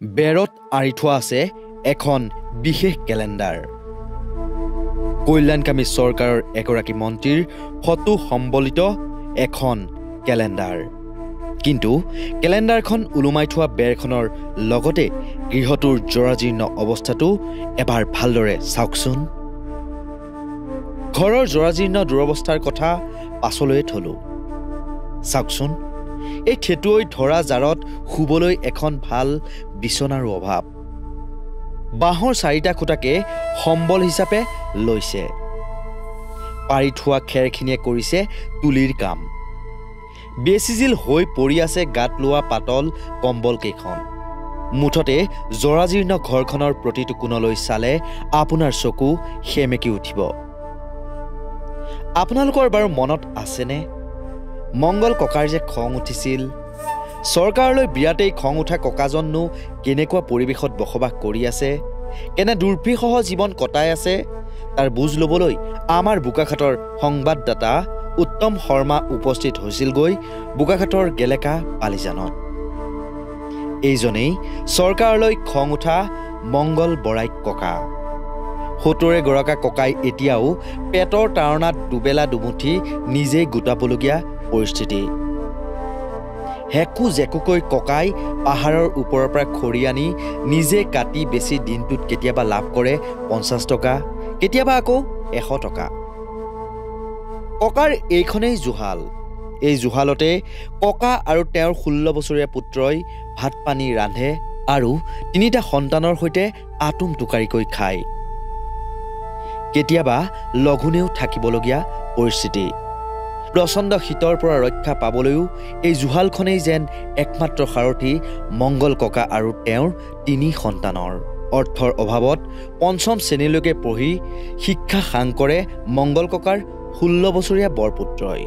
বেৰত আঁৰি থোৱা আছে এখন বিশেষ কেলেণ্ডাৰ। কল্যাণকামী চৰকাৰৰ এগৰাকী মন্ত্ৰীৰ ফটো সম্বলিত এখন কেলেণ্ডাৰ। কিন্তু কেলেণ্ডাৰখন ওলোমাই থোৱা বেৰখনৰ লগতে গৃহটোৰ জৰাজীৰ্ণ অৱস্থাটো এবাৰ ভালদৰে চাওকচোন। ঘৰৰ জৰাজীৰ্ণ দুৰৱস্থাৰ কথা পাছলৈ থলো। চাওকচোন, এই থেতুৱৈ ধৰা জাৰত শুবলৈ এখন ভাল বিচনাৰো অভাৱ। বাঁহৰ 4টা খুঁটাকে সম্বল হিচাপে লৈছে। পাৰি থোৱা খেৰখিনিয়ে কৰিছে তুলিৰ কাম। বেচিজিল হৈ পৰি আছে গাত লোৱা পাতল কম্বল কেইখন। মুঠতে জৰাজীৰ্ণ ঘৰখনৰ প্ৰতিটো কোণলৈ চালে আপোনাৰ চকু সেমেকি উঠিব। আপোনালোকৰ বাৰু মনত আছেনে মংগল ককাৰ যে খং উঠিছিল? চৰকাৰলৈ বিৰাটেই খং উঠা ককাজননো কেনেকুৱা পৰিৱেশত বসবাস কৰি আছে, কেনে দুৰ্বিষহ জীৱন কটাই আছে, তাৰ বুজ ল'বলৈ আমাৰ বোকাখাটৰ সংবাদদাতা উত্তম শৰ্মা উপস্থিত হৈছিলগৈ বোকাখাটৰ গেলেকা পালিজানত। এইজনেই চৰকাৰলৈ খং উঠা মংগল বৰাই ককা। 70 গৰাকী ককাই এতিয়াও পেটৰ তাৰণাত দুবেলা দুমুঠি নিজেই গোটাবলগীয়া পৰিস্থিতি। হেকু জেকুকৈ ককাই পাহাৰৰ ওপৰৰ পৰা খৰি আনি নিজে কাটি বেছি দিনটোত কেতিয়াবা লাভ কৰে 50 টকা, কেতিয়াবা আকৌ 100 টকা। ককাৰ এইখনেই জুহাল। এই জুহালতে ককা আৰু তেওঁৰ 16 বছৰীয়া পুত্ৰই ভাত পানী ৰান্ধে আৰু 3টা সন্তানৰ সৈতে আতুম টোকাৰিকৈ খায়। কেতিয়াবা লঘোণেও থাকিবলগীয়া পৰিস্থিতি। প্ৰচণ্ড শীতৰ পৰা ৰক্ষা পাবলৈও এই জুহালখনেই যেন একমাত্ৰ সাৰথি মংগল ককা আৰু তেওঁৰ 3 সন্তানৰ। অৰ্থৰ অভাৱত 5ম শ্ৰেণীলৈকে পঢ়ি শিক্ষা সাং কৰে মংগল ককাৰ 16 বছৰীয়া বৰপুত্ৰই।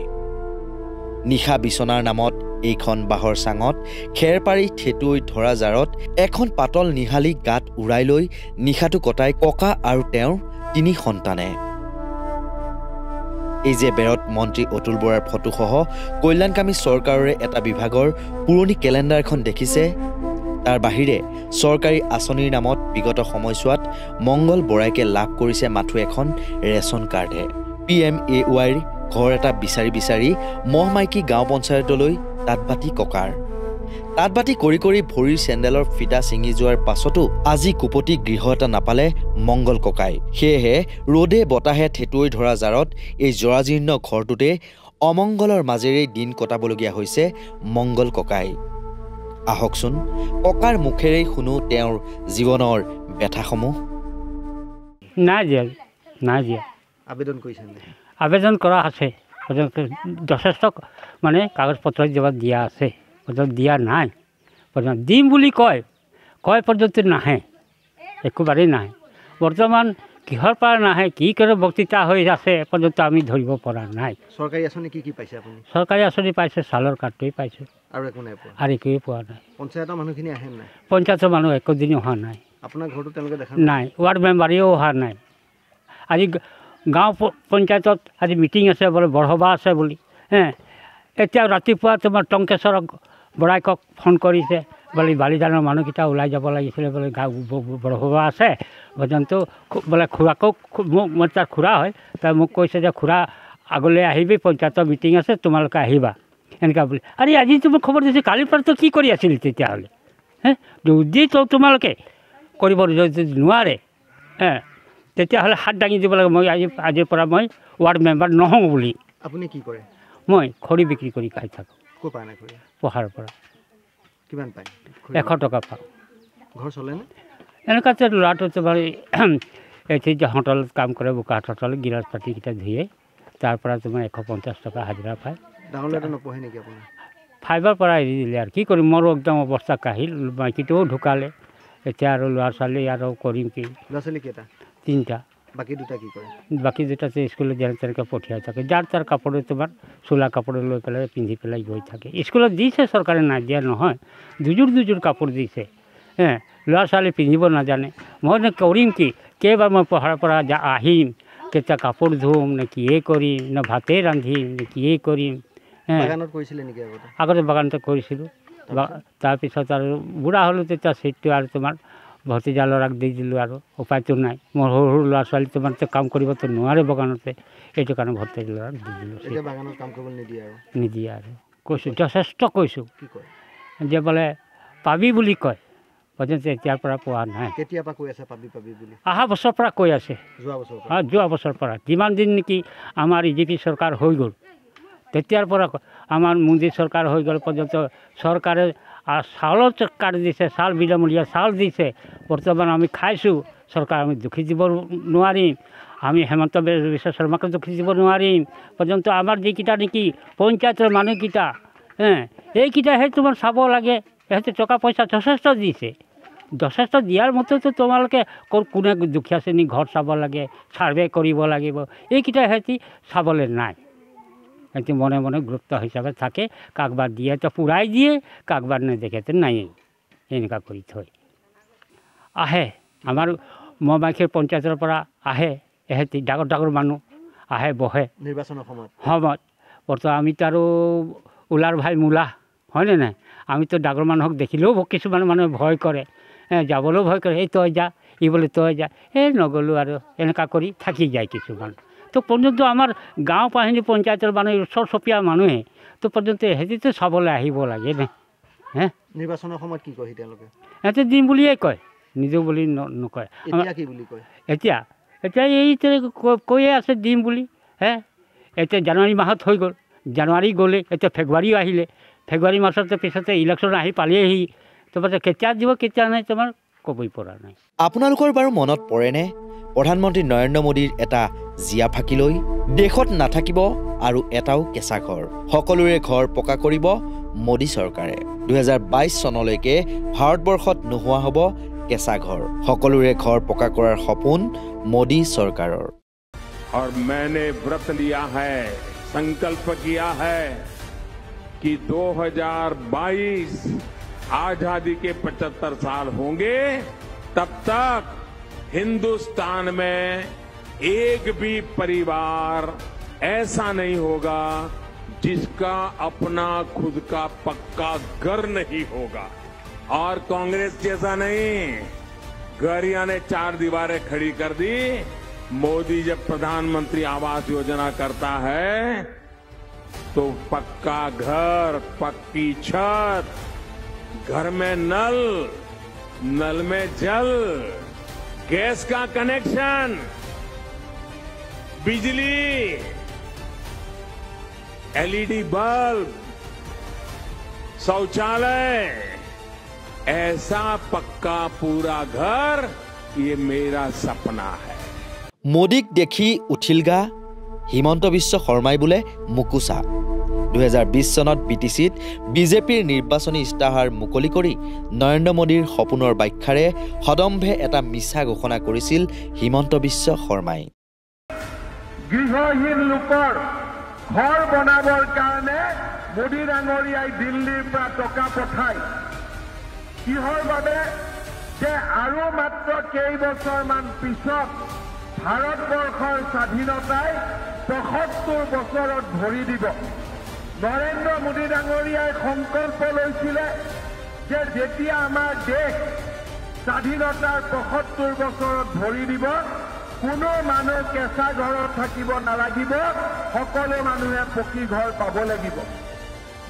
নিশা বিচনাৰ নামত এইখন বাঁহৰ চাঙত খেৰ পাৰি থেতুৱৈ ধৰা জাৰত এখন পাতল নিহালি গাত উৰাই লৈ নিশাটো কটাই ককা আৰু তেওঁৰ 3 সন্তানে। এই যে বেৰত মন্ত্ৰী অতুল বৰাৰ ফটোসহ কল্যাণকামী চৰকাৰৰে এটা বিভাগৰ পুৰণি কেলেণ্ডাৰখন দেখিছে, তাৰ বাহিৰে চৰকাৰী আঁচনিৰ নামত বিগত সময়ছোৱাত মংগল বৰাইকে লাভ কৰিছে মাথো এখন ৰেচন কাৰ্ডহে। PMAYৰ ঘৰ এটা বিচাৰি বিচাৰি মহমাইকী গাঁও পঞ্চায়তলৈ তাঁতবাতি ককাৰ। তাঁতবাতি কৰি কৰি ভৰিৰ চেণ্ডেলৰ ফিটা ছিঙি যোৱাৰ পাছতো আজি কুপতি গৃহ এটা নাপালে মংগল ককাই। সেয়েহে ৰ'দে বতাহে থেতুৱৈ ধৰা জাৰত এই জৰাজীৰ্ণ ঘৰটোতে অমংগলৰ মাজেৰেই দিন কটাবলগীয়া হৈছে মংগল ককাই। আহকচোন ককাৰ মুখেৰেই শুনো তেওঁৰ জীৱনৰ ব্যথাসমূহ। নাই দিয়া আবেদন কৰিছে? আবেদন কৰা আছে, যথেষ্ট মানে কাগজ পত্ৰ জবাব দিয়া আছে, দিয়া নাই। দিম বুলি কয় পৰ্যন্ত নাহে, একেবাৰেই নাহে। বৰ্তমান কিহৰ পৰা নাহে, কি কৰে বক্তৃতা হৈ আছে পৰ্যন্ত আমি ধৰিব পৰা নাই। চৰকাৰী আঁচনি কি পাইছে আপুনি? চৰকাৰী আঁচনি পাইছে, চাউলৰ কাৰ্ডটোৱে পাইছে, আৰু একো নাই পোৱা? আৰু একোৱেই পোৱা নাই। পঞ্চায়তৰ মানুহখিনি আহে নাই? পঞ্চায়তৰ মানুহ একোদিনো অহা নাই। আপোনাৰ ঘৰটো তেওঁলোকে দেখা নাই? ৱাৰ্ড মেম্বাৰেও অহা নাই। আজি গাঁও পঞ্চায়তত আজি মিটিং আছে বোলে, বৰসভা আছে বুলি। এতিয়া ৰাতিপুৱা তোমাৰ টংকেশ্বৰ বৰাইকক ফোন কৰিছে বোলে বালিজানৰ মানুহকেইটা ওলাই যাব লাগিছিলে বোলে, বৰসভা আছে পৰ্যন্ত বোলে খুৰাকো মই তাৰ খুৰা হয়, তাই মোক কৈছে যে খুৰা আগলৈ আহিবি, পঞ্চায়তৰ মিটিং আছে তোমালোকে আহিবা এনেকুৱা বুলি। আৰে আজি তোমাক খবৰ দিছে, কালিৰ পৰাতো কি কৰি আছিল তেতিয়াহ'লে? যদি তোমালোকে কৰিব যদি নোৱাৰে তেতিয়াহ'লে হাত দাঙি দিব লাগে। মই আজিৰ পৰা মই ৱাৰ্ড মেম্বাৰ নহওঁ বুলি। আপুনি কি কৰে? মই খৰি বিক্ৰী কৰি খাই থাকোঁ। ক'ৰ পৰা নাই? পঢ়াৰ পৰা। কিমান পায়? 100 টকা পাওঁ। ঘৰ চলেনে? এনেকুৱাতে ল'ৰাটো তোমাৰ এই হোটেলত কাম কৰে, বোকাহাট হোটেলত গিলাচ পাতিকেইটা ধুয়ে, তাৰ পৰা তোমাৰ 150 টকা হাজিৰা পায়। ডাঙৰ ল'ৰাটো নপঢ়ে নেকি আপোনাৰ? 5ৰ পৰা এৰি দিলে আৰু কি কৰিম, মোৰো একদম অৱস্থা কাহিল। মাইকীটোও ঢুকালে, এতিয়া আৰু ল'ৰা ছোৱালী আৰু কৰিম কি? ল'ৰা ছোৱালী কেইটা? 3টা। বাকী 2টা কি কৰে? বাকী 2টা স্কুলত যেনে তেনেকৈ পঠিয়াই থাকে, যাৰ তাৰ কাপোৰে তোমাৰ চোলা কাপোৰে লৈ পেলাই পিন্ধি পেলাই গৈ থাকে। স্কুলত দিছে চৰকাৰে, নাই দিয়া নহয়, দুযোৰ কাপোৰ দিছে। ল'ৰা ছোৱালী পিন্ধিব নাজানে। মই কৰিম কি? কেইবাৰ মই পঢ়াৰ পৰা আহিম, কেতিয়া কাপোৰ ধুম নে কিয়ে কৰিম, নে ভাতেই ৰান্ধিম নে কিয়ে কৰিম। বাগানত কৰিছিলে নেকি আগতে? আগতে বাগানতে কৰিছিলোঁ। তাৰপিছত আৰু বুঢ়া হ'লোঁ তেতিয়া চিটটো আৰু তোমাৰ ভতিজা ল'ৰাক দি দিলোঁ আৰু উপায়টো নাই মোৰ সৰু সৰু ল'ৰা ছোৱালী তোমাৰতো কাম কৰিবতো নোৱাৰে বাগানতে এইটো কাৰণে ভতিজা ল'ৰাক দি দিলোঁ এতিয়া বাগানত কাম কৰিবলৈ নিদিয়ে আৰু কৈছোঁ যথেষ্ট কৈছোঁ কি কয় যে বোলে পাবি বুলি কয় পৰ্যন্ত এতিয়াৰ পৰা পোৱা নাই কেতিয়াৰ পৰা কৈ আছে পাবি বুলি অহা বছৰৰ পৰা কৈ আছে যোৱা বছৰৰ পৰা যিমান দিন নেকি আমাৰ EJP চৰকাৰ হৈ গ'ল তেতিয়াৰ পৰা আমাৰ মোদী চৰকাৰ হৈ গ'ল পৰ্যন্ত চৰকাৰে চাউলৰ চৰকাৰ দিছে চাউল বিনামূলীয়া চাউল দিছে বৰ্তমান আমি খাইছোঁ চৰকাৰ আমি দুখী দিব নোৱাৰিম আমি হেমন্ত বিশ্ব শৰ্মাকে দুখী দিব নোৱাৰিম পৰ্যন্ত আমাৰ যিকেইটা নেকি পঞ্চায়তৰ মানুহকেইটা এইকেইটাহে তোমাৰ চাব লাগে সিহঁতে টকা পইচা যথেষ্ট দিছে যথেষ্ট দিয়াৰ মতেতো তোমালোকে কোনে দুখীয়া শ্ৰেণী ঘৰ চাব লাগে ছাৰ্ভে কৰিব লাগিব এইকেইটা সিহঁতি চাবলৈ নাই সিহঁতি মনে মনে গুৰুত্ব হিচাপে থাকে কাকবাৰ দিয়ে তো পুৰাই দিয়ে কাকবাৰ নেদেখেতো নায়েই এনেকুৱা কৰি থয় আহে আমাৰ মমাইখীৰ পঞ্চায়তৰ পৰা আহে এহেঁতি ডাঙৰ ডাঙৰ মানুহ আহে বহে নিৰ্বাচনৰ সময়ত বৰ্তমান আমিতো আৰু ওলাৰ ভাই মূলা হয়নে নাই আমিতো ডাঙৰ মানুহক দেখিলেও কিছুমান মানুহে ভয় কৰে যাবলৈও ভয় কৰে এই তই যা ই বোলে তই যা নগ'লোঁ আৰু এনেকুৱা কৰি থাকি যায় কিছুমান তো পৰ্যন্ত আমাৰ গাঁও বাহিনী পঞ্চায়তৰ মানুহ ওচৰ চপীয়া মানুহে তো পৰ্যন্ত সিহঁতিতো চাবলৈ আহিব লাগে নে নিৰ্বাচনৰ সময়ত কি কয় তেওঁলোকে সিহঁতে দিম বুলিয়েই কয় নিদিওঁ বুলি নকয় এতিয়া এই কৈয়ে আছে দিম বুলি এতিয়া জানুৱাৰী মাহত হৈ গ'ল জানুৱাৰী গ'লে এতিয়া ফেব্ৰুৱাৰীও আহিলে ফেব্ৰুৱাৰী মাহৰ পিছতে ইলেকশ্যন আহি পালেহি তাৰপাছত কেতিয়া দিব কেতিয়া নাই তোমাৰ ক'বই পৰা নাই আপোনালোকৰ বাৰু মনত পৰেনে প্ৰধানমন্ত্ৰী নৰেন্দ্ৰ মোদীৰ এটা জিয়া ফাঁকি লৈ দেশত নাথাকিব আৰু এটাও কেঁচা ঘৰ সকলোৰে ঘৰ পকা কৰিব মোদী চৰকাৰে 2022 চনলৈকে ভাৰতবৰ্ষত নোহোৱা হ'ব কেঁচা ঘৰ সকলোৰে ঘৰ পকা কৰাৰ সপোন মোদী চৰকাৰৰ और मैंने व्रत लिया है संकल्प किया है कि 2022 आजादी के 75 साल होंगे तब तक हिंदुस्तान में एक भी परिवार ऐसा नहीं होगा जिसका अपना खुद का पक्का घर नहीं होगा और कांग्रेस जैसा नहीं गरिया ने 4 दीवारें खड़ी कर दी मोदी जब प्रधानमंत्री आवास योजना करता है तो पक्का घर पक्की छत घर में नल नल में जल गैस का कनेक्शन बिजली LED बल्ब शौचालय ऐसा पक्का पूरा घर ये मेरा सपना है মোদীক দেখি উঠিলগা হিমন্ত বিশ্ব শৰ্মাই বোলে মুকুচা 2020 চনত BTCত বিজেপিৰ নিৰ্বাচনী ইস্তাহাৰ মুকলি কৰি নৰেন্দ্ৰ মোদীৰ সপোনৰ ব্যাখ্যাৰে সদম্ভে এটা মিছা ঘোষণা কৰিছিল হিমন্ত বিশ্ব শৰ্মাই গৃহহীন লোকৰ ঘৰ বনাবৰ কাৰণে মোদী ডাঙৰীয়াই দিল্লীৰ পৰা টকা পঠায় কিহৰ বাবে যে আৰু মাত্ৰ কেইবছৰমান পিছত ভাৰতবৰ্ষৰ স্বাধীনতাই ৭৫ বছৰত ভৰি দিব নৰেন্দ্ৰ মোদী ডাঙৰীয়াই সংকল্প লৈছিলে যে যেতিয়া আমাৰ দেশ স্বাধীনতাৰ ৭৫ বছৰত ভৰি দিব কোনো মানুহ কেঁচা ঘৰত থাকিব নালাগিব সকলো মানুহে পকী ঘৰ পাব লাগিব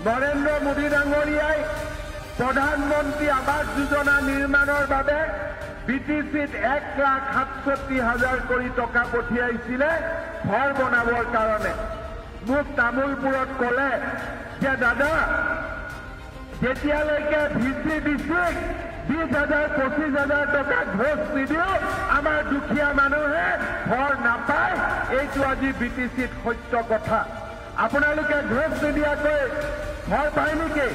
নৰেন্দ্ৰ মোদী ডাঙৰীয়াই প্ৰধানমন্ত্ৰী আৱাস যোজনা নিৰ্মাণৰ বাবে BTCত 1,67,000 কোটি টকা পঠিয়াইছিলে ঘৰ বনাবৰ কাৰণে মোক তামুলপুৰত ক'লে যে দাদা যেতিয়ালৈকে VC ডিস্ট্ৰিক্ট 20,000 25,000 টকা ঘোষ নিদিওঁ আমাৰ দুখীয়া মানুহে ঘৰ নাপায় এইটো আজি BTCত সত্য কথা আপোনালোকে ঘোষ নিদিয়াকৈ ঘৰ পায় নেকি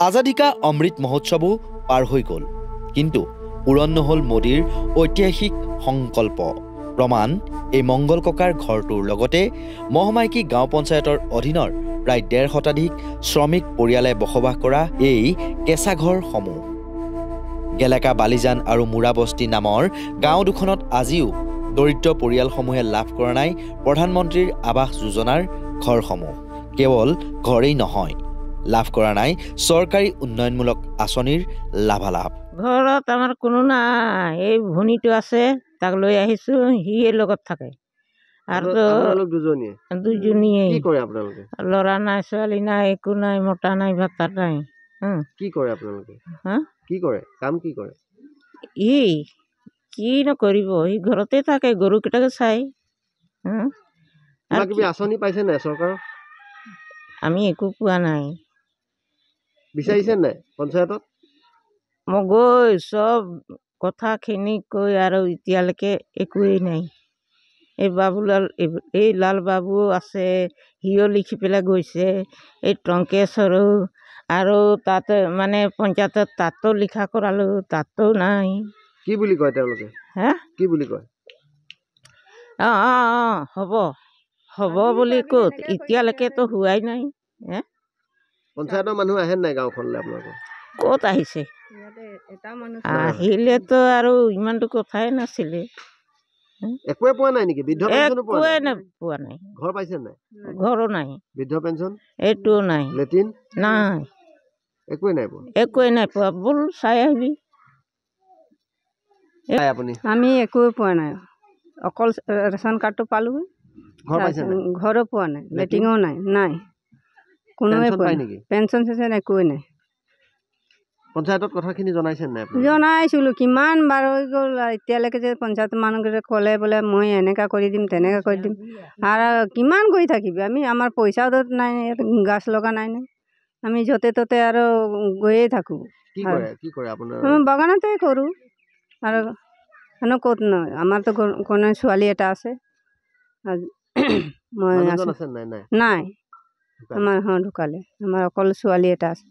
আজাদী কা অমৃত মহোৎসৱো পাৰ হৈ গ'ল কিন্তু পূৰণ নহ'ল মোদীৰ ঐতিহাসিক সংকল্প প্ৰমাণ এই মংগল ককাৰ ঘৰটোৰ লগতে মহমাইকী গাঁও পঞ্চায়তৰ অধীনৰ প্ৰায় ১.৫ শতাধিক শ্ৰমিক পৰিয়ালে বসবাস কৰা এই কেঁচা ঘৰসমূহ গেলেকা বালিজান আৰু মুৰাবস্তি নামৰ গাঁও দুখনত আজিও দৰিদ্ৰ পৰিয়ালসমূহে লাভ কৰা নাই প্ৰধানমন্ত্ৰীৰ আৱাস যোজনাৰ ঘৰসমূহ কেৱল ঘৰেই নহয় লাভ কৰা নাই চৰকাৰী উন্নয়নমূলক আঁচনিৰ লাভালাভ। ঘৰত আমাৰ কোনো নাই, এই ভনীটো আছে, তাক লৈ আহিছোঁ, সিয়ে লগত থাকে। আৰু দুজনীয়ে ল'ৰা নাই, ছোৱালী নাই, একো নাই, মতা নাই, ভাতা নাই। কি কৰে আপোনালোকে? কি কৰে কাম? কি কৰে কি নকৰিব, সি ঘৰতে থাকে, গৰুকেইটাকে চাই। আঁচনি পাইছে নাই চৰকাৰৰ? আমি একো পোৱা নাই। বিচাৰিছে নাই পঞ্চায়তত? মই গৈ চব কথাখিনি কৈ আৰু এতিয়ালৈকে একোৱেই নাই। এই লাল বাবু আছে, সিও লিখি পেলাই গৈছে। এই টংকেশ্বৰো আৰু তাতে মানে পঞ্চায়তত তাতো লিখা কৰালোঁ, তাতো নাই। কি বুলি কয় তেওঁলোকে? কি বুলি কয়? হ'ব বুলি ক'ত, এতিয়ালৈকেতো হোৱাই নাই। পঞ্চায়তৰ মানুহ আহে নাই গাঁওখনলৈ আপোনালোকৰ? ক'ত আহিছে? আহিলেতো আৰু ইমানটো কথাই নাছিলে। একোৱে পোৱা নাই নেকি? বৃদ্ধ পেঞ্চনো পোৱা নাই। ঘৰ পাইছে নাই? ঘৰো নাই। বৃদ্ধ পেঞ্চন এইটোও নাই। লেট্ৰিন নাই, একোৱে নাই পোৱা। একোৱে নাই পোৱা। ব'ল চাই আহিবি। আপুনি? আমি একোৱে পোৱা নাই, অকল ৰেচন কাৰ্ডটো পালোঁ। ঘৰো পোৱা নাই, লেট্ৰিনো নাই, কোনোৱে পোৱা নাই। পেঞ্চন চেঞ্চন একোৱে নাই। পঞ্চায়তত কথাখিনি জনাইছে নাই? জনাইছিলোঁ, কিমান বাৰ হৈ গ'ল। এতিয়ালৈকে যে পঞ্চায়ত মানুহকে ক'লে বোলে মই এনেকুৱা কৰি দিম, তেনেকুৱা কৰি দিম, আৰু কিমান কৰি থাকিবি। আমাৰ পইচাও নাই, গাছ লগা নাই। আমি য'তে ত'তে আৰু গৈয়ে থাকোঁ। বাগানতে কৰোঁ আৰু ক'ত নহয়। আমাৰতো কোনো ছোৱালী এটা আছে, মই নাই, আমাৰ ঢুকালে। আমাৰ অকল ছোৱালী এটা আছে,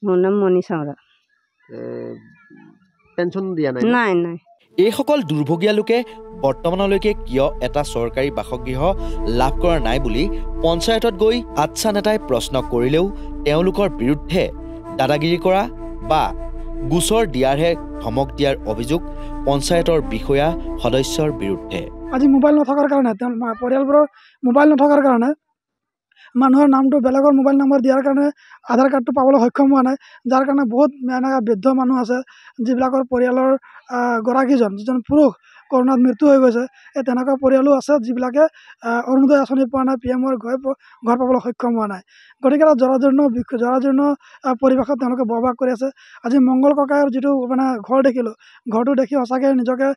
মোৰ নাম মণি চাউৰা। পেঞ্চন দিয়া নাই? নাই। এইসকল দুৰ্ভগীয়া লোকে বৰ্তমানলৈকে কিয় এটা চৰকাৰী বাসগৃহ লাভ কৰা নাই বুলি পঞ্চায়তত গৈ আচ্ছা নেতাই প্ৰশ্ন কৰিলেও তেওঁলোকৰ বিৰুদ্ধে দাদাগিৰি কৰা বা গোচৰ দিয়াৰহে ধমক দিয়াৰ অভিযোগ পঞ্চায়তৰ বিষয়া সদস্যৰ বিৰুদ্ধে। আজি মোবাইল নথকাৰ কাৰণে, পৰিয়ালবোৰৰ মোবাইল নথকাৰ কাৰণে, মানুহৰ নামটো বেলেগৰ মোবাইল নম্বৰ দিয়াৰ কাৰণে আধাৰ কাৰ্ডটো পাবলৈ সক্ষম হোৱা নাই। যাৰ কাৰণে বহুত এনেকুৱা বৃদ্ধ মানুহ আছে, যিবিলাকৰ পৰিয়ালৰ গৰাকীজন, যিজন পুৰুষ কৰোণাত মৃত্যু হৈ গৈছে। এই তেনেকুৱা পৰিয়ালো আছে যিবিলাকে অৰুণোদয় আঁচনি পোৱা নাই, PM-ৰ ঘৰ পাবলৈ সক্ষম হোৱা নাই। গতিকে জৰাজীৰ্ণ পৰিৱেশত তেওঁলোকে বসবাস কৰি আছে। আজি মংগল ককাইৰ যিটো ঘৰ দেখিলোঁ, ঘৰটো দেখি সঁচাকৈ নিজকে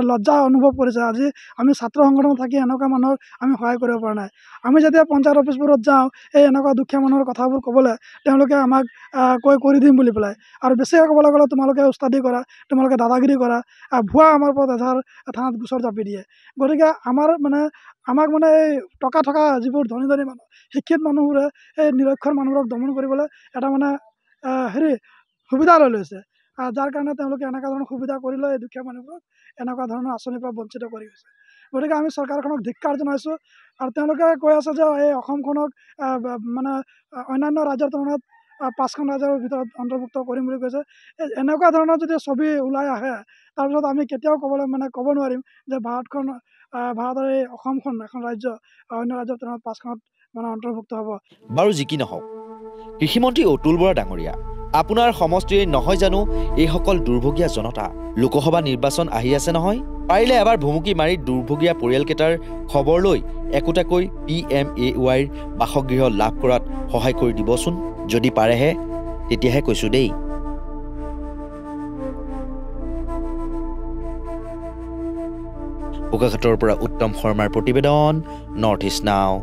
লজ্জা অনুভৱ কৰিছে। আজি আমি ছাত্ৰ সংগঠনত থাকি এনেকুৱা মানুহক আমি সহায় কৰিব পৰা নাই। আমি যেতিয়া পঞ্চায়ত অফিচবোৰত যাওঁ, এই এনেকুৱা দুখীয়া মানুহৰ কথাবোৰ ক'বলৈ, তেওঁলোকে আমাক কৰি দিম বুলি পেলাই, আৰু বেছিকৈ ক'বলৈ গ'লে তোমালোকে উস্তাদি কৰা, তোমালোকে দাদাগিৰি কৰা, ভুৱা আমাৰ ওপৰত থানাত গোচৰ জাপি দিয়ে। গতিকে আমাক এই টকা থকা যিবোৰ ধনী মানুহ, শিক্ষিত মানুহবোৰে এই নিৰক্ষৰ মানুহবোৰক দমন কৰিবলৈ এটা সুবিধা লৈ লৈছে। যাৰ কাৰণে তেওঁলোকে এনেকুৱা ধৰণৰ সুবিধা কৰি লৈ এই দুখীয়া মানুহবোৰক এনেকুৱা ধৰণৰ আঁচনিৰ পৰা বঞ্চিত কৰি গৈছে। গতিকে আমি চৰকাৰখনক ধিক্কাৰ জনাইছোঁ। আৰু তেওঁলোকে কৈ আছে যে এই অসমখনক অন্যান্য ৰাজ্যৰ তুলনাত 5খন ৰাজ্যৰ ভিতৰত অন্তৰ্ভুক্ত কৰিম বুলি কৈছে। এনেকুৱা ধৰণৰ যদি ছবি ওলাই আহে, তাৰপিছত আমি কেতিয়াও ক'ব নোৱাৰিম যে ভাৰতৰ এই অসমখন এখন ৰাজ্য অন্য ৰাজ্যৰ তুলনাত 5খনত অন্তৰ্ভুক্ত হ'ব। বাৰু যি কি নহওক, কৃষিমন্ত্ৰী অতুল বৰা ডাঙৰীয়া, আপোনাৰ সমষ্টিৰ নহয় জানো এইসকল দুৰ্ভগীয়া জনতা? লোকসভা নিৰ্বাচন আহি আছে নহয়, পাৰিলে এবাৰ ভুমুকি মাৰি দুৰ্ভগীয়া পৰিয়ালকেইটাৰ খবৰ লৈ একোটাকৈ PMAY বাসগৃহ লাভ কৰাত সহায় কৰি দিবচোন। যদি পাৰেহে, তেতিয়াহে কৈছোঁ দেই। বোকাখাটৰ পৰা উত্তম শৰ্মাৰ প্ৰতিবেদন, নৰ্থ ইষ্ট নাও।